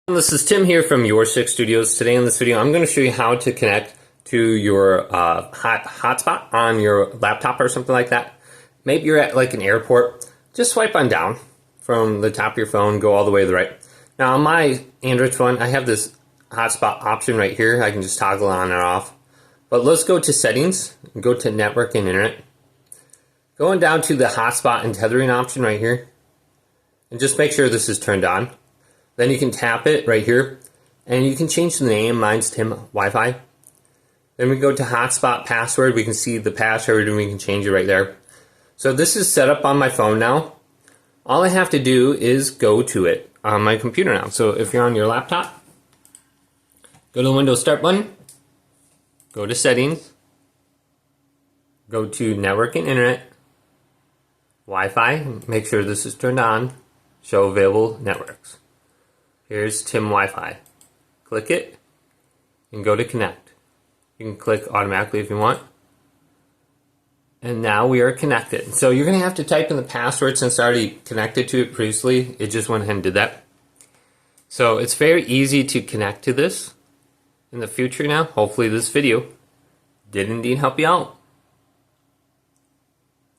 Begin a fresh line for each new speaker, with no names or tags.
This is Tim here from Your Six Studios. Today in this video I'm going to show you how to connect to your hotspot on your laptop or something like that. Maybe you're at like an airport. Just swipe on down from the top of your phone, go all the way to the right. Now on my Android phone I have this hotspot option right here. I can just toggle on or off. But let's go to settings and go to network and internet. Going down to the hotspot and tethering option right here. And just make sure this is turned on. Then you can tap it right here, and you can change the name. Mine's Tim Wi-Fi. Then we go to hotspot password. We can see the password, and we can change it right there. So this is set up on my phone now. All I have to do is go to it on my computer now. So if you're on your laptop, go to the Windows Start button, go to Settings, go to Network and Internet, Wi-Fi. Make sure this is turned on. Show available networks. Here's Tim Wi-Fi. Click it and go to connect. You can click automatically if you want. And now we are connected. So you're going to have to type in the password since I already connected to it previously. It just went ahead and did that. So it's very easy to connect to this in the future now. Hopefully this video did indeed help you out.